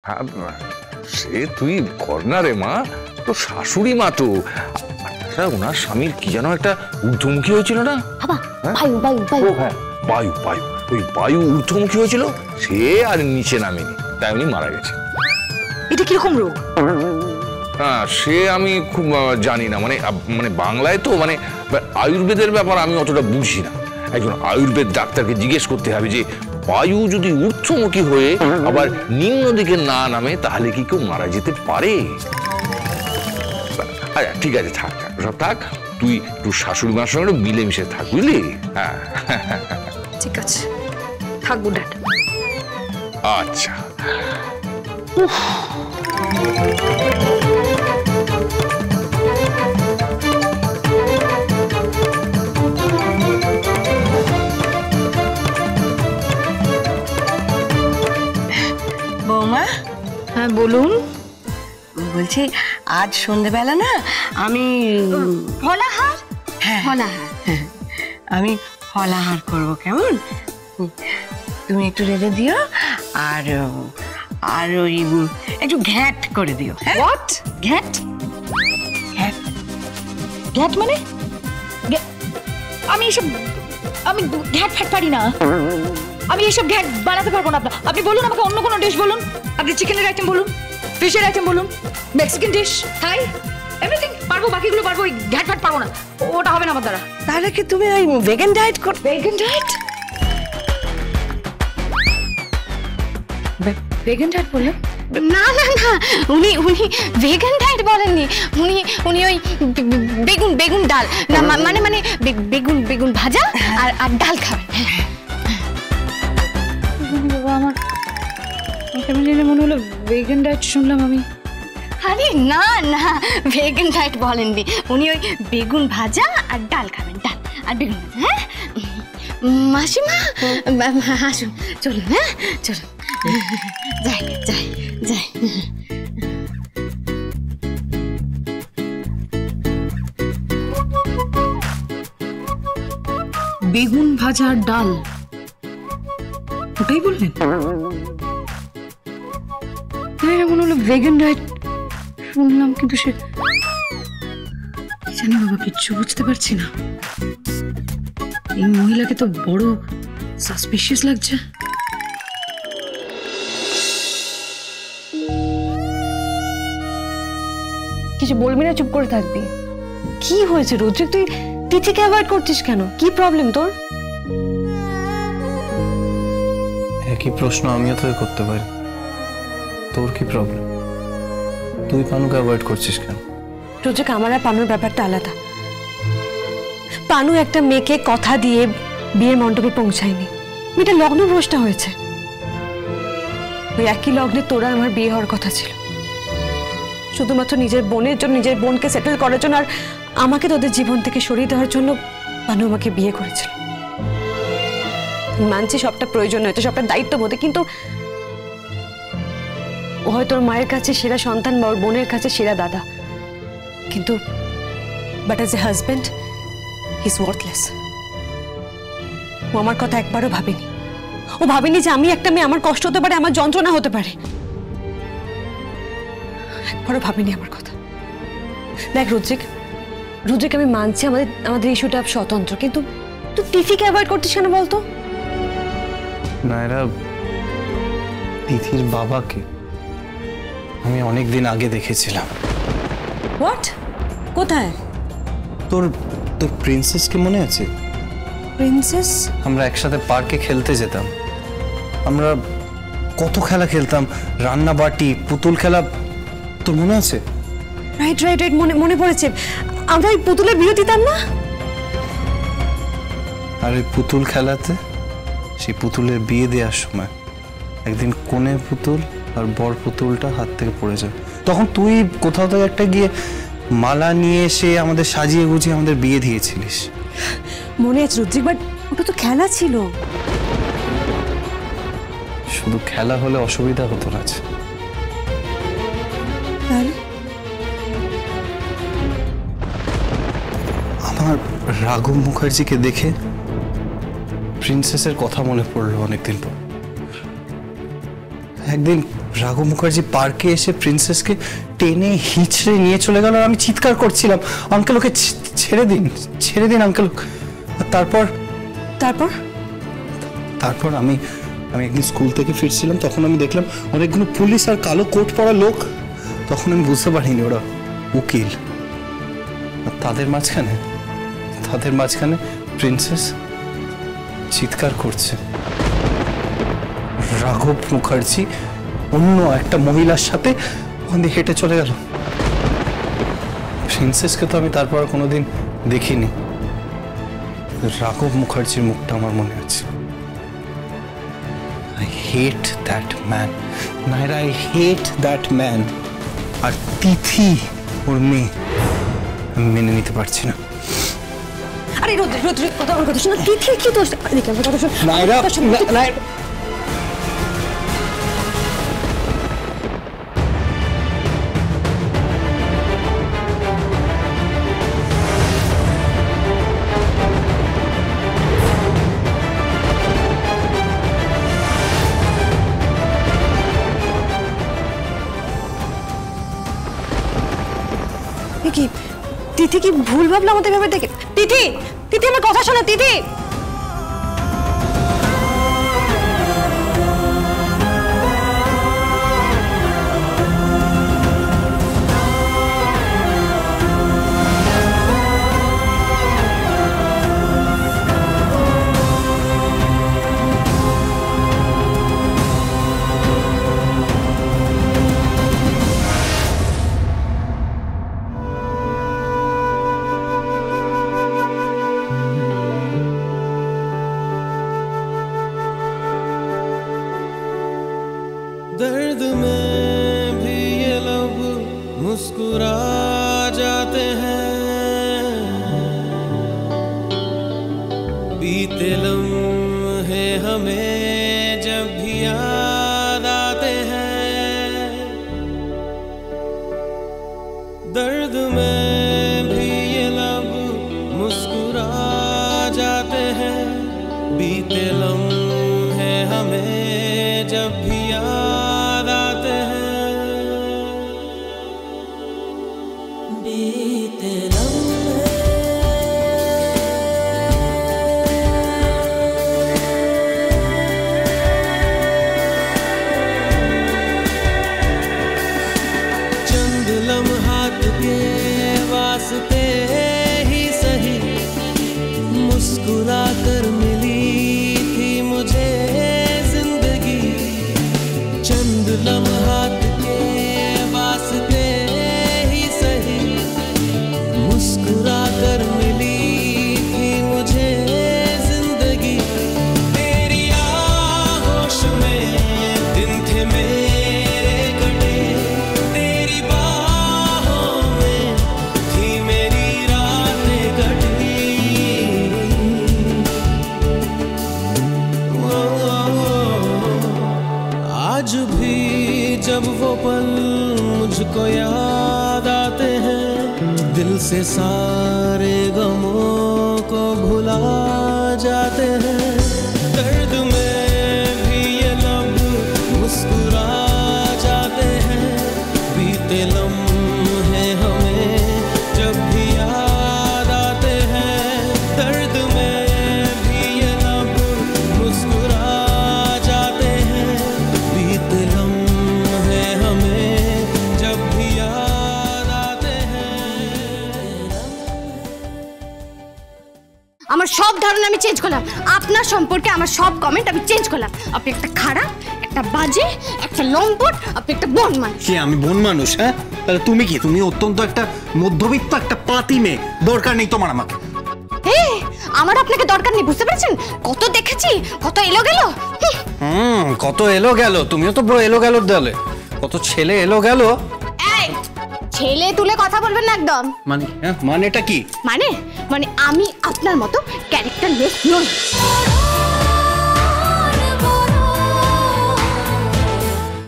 সে তুই কর না রে মা, তো শাশুড়ি মা তো। ওনার স্বামীর কি যেন একটা ঊর্ধ্বমুখী হয়েছিল না? হ্যাঁ, বায়ু বায়ু, ওই বায়ু ঊর্ধ্বমুখী হয়েছিল, সে আর নিচে নামেনি, তাই উনি মারা গেছে। এটা কিরকম রোগ? হ্যাঁ, সে আমি খুব জানি না, মানে মানে বাংলায় তো মানে আয়ুর্বেদের ব্যাপার আমি অতটা বুঝি না। একজন আয়ুর্বেদ ডাক্তারকে জিজ্ঞেস করতে হবে যে বায়ু যদি ঊর্ধ্বমুখী হয়ে আবার নিম্ন দিকে না নামে তাহলে কি কেউ মারা যেতে পারে? আচ্ছা ঠিক আছে, থাক সব থাক, তুই একটু শাশুড়ি মার সঙ্গে মিলেমিশে থাক, বুঝলি? হ্যাঁ ঠিক আছে, থাকবো ড্যাড। আচ্ছা। বৌমা, হ্যাঁ বলুন। বলছি আজ সন্ধ্যেবেলা না আমি ফলাহার? হ্যাঁ ফলাহার, আমি ফলাহার করবো, কেমন? তুমি একটু রেঁধে দিও, আর আর ওই একটু ঘ্যাট করে দিও। হোয়াট? ঘ্যাট? ঘ্যাট ঘ্যাট মানে? আমি এসব ঘ্যাট ফ্যাট পারি না, আমি এসব ঘ্যাট বানাতে পারবো না। আপনি বলুন আমাকে অন্য কোনো ডিশ বলুন। আপনি চিকেনের আইটেম বলুন, ফিশের আইটেম বলুন, মেক্সিকান ডিশ, থাই, এভরিথিং পারবো, বাকিগুলো পারবো, ওই ঘ্যাট ফ্যাট পারবো না, ওটা হবে না আমার দ্বারা। তাহলে কি তুমি ওই ভেগান ডায়েট করবে? Vegan diet? ভেগান ডায়েট বললেন? না না না, উনি উনি ভেগান ডায়েট বলেননি, উনি উনি ওই বেগুন বেগুন ডাল না, মানে মানে বেগুন বেগুন ভাজা আর আর ডাল খাবেন। বাবা, আমার কেমন জানি মনে হলো ভেগান ডায়েট শুনলাম আমি। আরে না না, ভেগান ডায়েট বলেননি, উনি ওই বেগুন ভাজা আর ডাল খাবেন, ডাল আর বেগুন ভাজা। হ্যাঁ মাসিমা, আসুন, চলুন, হ্যাঁ চলুন, যাই যাই যাই। বেগুন ভাজা আর ডাল, ওটাই বললেন? মনে হলো ভেগান ডায়েট শুনলাম, কিন্তু সে জানি বাবা, কিচ্ছু বুঝতে পারছি না। এই মহিলাকে তো বড় সাসপিশিয়াস লাগছে। কিছু বলবি না, চুপ করে থাকবি? কি হয়েছে রোদ্রিক, তুই তিথিকে অ্যাভয়েড করছিস কেন? কি প্রবলেম তোর? একই প্রশ্ন আমিও তোকে করতে পারি, তোর কি প্রবলেম? তুই পানুকে অ্যাভয়েড করছিস কেন? রোদ্রিক, আমার আর পানুর ব্যাপারটা আলাদা। পানু একটা মেয়েকে কথা দিয়ে বিয়ের মণ্ডপে পৌঁছায়নি, মেয়েটা লগ্নভ্রষ্টা হয়েছে। ওই একই লগ্নে তোরা আমার বিয়ে হওয়ার কথা ছিল, শুধুমাত্র নিজের বোনের জন্য, নিজের বোনকে সেটেল করার জন্য আর আমাকে তোদের জীবন থেকে সরিয়ে দেওয়ার জন্য পানু আমাকে বিয়ে করেছিল। মানছি সবটা প্রয়োজন হয়তো, সবটা দায়িত্ববোধে, কিন্তু ও হয়তো ওর মায়ের কাছে সেরা সন্তান বা ওর বোনের কাছে সেরা দাদা, কিন্তু but as a husband he is worthless. ও আমার কথা একবারও ভাবেনি, ও ভাবেনি যে আমি একটা মেয়ে, আমার কষ্ট হতে পারে, আমার যন্ত্রণা হতে পারে, একবারও ভাবেনি আমার কথা। দেখ রোদ্রিক, রোদ্রিক আমি মানছি আমাদের ইস্যুটা স্বতন্ত্র, কিন্তু তুই তিথিকে অ্যাভয়েড করছিস কেন বলতো? না, এরা তিথির বাবাকে আমি অনেকদিন আগে দেখেছিলাম। হোয়াট? কোথায়? তোর তোর প্রিন্সেসকে মনে আছে? প্রিন্সেস? আমরা একসাথে পার্কে খেলতে যেতাম, আমরা কত খেলা খেলতাম, রান্না বাটি, পুতুল খেলা, তোর মনে আছে? রাইট রাইট রাইট, মনে পড়েছে। আমরা ওই পুতুলের বিয়ে দিতাম না? আর ওই পুতুল খেলাতে, সেই পুতুলের বিয়ে দেওয়ার সময় একদিন কোণে পুতুল আর বর পুতুলটা হাত থেকে পড়ে যায়, তখন তুই কোথাও থেকে একটা গিয়ে মালা নিয়ে এসে আমাদের সাজিয়ে গুছিয়ে আমাদের বিয়ে দিয়েছিলিস। মনে আছে রুদ্রিক, বাট ওটা তো খেলা ছিল। শুধু খেলা হলে অসুবিধা হতো না। আমার রাঘব মুখার্জিকে দেখে প্রিন্সেসের কথা মনে পড়লো অনেকদিন পর। একদিন রাঘব মুখার্জি পার্কে এসে প্রিন্সেসকে টেনে হিঁচড়ে নিয়ে চলে গেল, আর আমি চিৎকার করছিলাম, আঙ্কেল ওকে ছেড়ে দিন, ছেড়ে দিন আঙ্কেল। আর তারপর তারপর তারপর আমি একদিন স্কুল থেকে ফিরছিলাম, তখন আমি দেখলাম অনেকগুলো পুলিশ আর কালো কোট পরা লোক। তখন আমি বুঝতে পারিনি ওরা উকিল। আর তাদের মাঝখানে প্রিন্সেস চিৎকার করছে। রাঘব মুখার্জি অন্য একটা মহিলার সাথে ওখান দিয়ে হেঁটে চলে গেল। প্রিন্সেসকে তো আমি তারপর কোনোদিন দেখিনি, রাঘব মুখার্জির মুখটা আমার মনে আছে। I hate that man. Naira, I hate that man. আর তিথি ওর মেয়ে, আমি মেনে নিতে পারছি না। আরে রোদ কথা শোনো, তিথি কি দোষ? কথা শোনো নাইরা, কি তিথি কি ভুল ভাবলাম আমাদের ভেবে দেখে? তিথি আমার কথা শোনো তিথি। दर्द में भी ये लब मुस्कुरा जाते हैं, बीते लम्हे हमें जब भी याद आते हैं। दर्द में भी ये लब मुस्कुरा जाते हैं, बीते लम्हे हमें जब भी मुस्कुरा कर मिली थी मुझे जिंदगी, चंद लम्हात के वास्ते ही सही, मुस्कुरा कर मिली थी मुझे जिंदगी। तेरी आगोश में दिन थे मेरे कटे, तेरी बाहों में थी मेरी रातें कटी। आज भी जब वो पल मुझको याद आते हैं, दिल से सारे गमों को भुला जाते हैं। दर्द में भी ये लब मुस्कुरा जाते हैं, बीते लम्हे हमें जब भी याद आते हैं। दर्द में भी ये लब मुस्कुरा जाते हैं, बीते लम्हे हमें जब भी याद आते हैं। আমার সব ধারণা আমি চেঞ্জ করলাম, আপনার সম্পর্কে আমার সব কমেন্ট আমি চেঞ্জ করলাম। আপনি একটা খারাপ, একটা বাজে, একটা লম্পট, আপনি একটা বন মানুষ। কি আমি বন মানুষ? হ্যাঁ, তাহলে তুমি কি? তুমি অত্যন্ত একটা মধ্যবিত্ত একটা পাতি মেয়ে, দরকার নেই তোমার আমাকে। আমার আপনাকে দরকার নেই, বুঝতে পারছেন? কত দেখেছি, কত এলো গেল। কত এলো গেল, তুমিও তো পুরো এলো গেল দলে, কত ছেলে এলো গেল। এই ছেলে তুলে কথা বলবেন না একদম। মানে মানেটা কি? মানে আমি আপনার মতো ক্যারেক্টার লেস নই।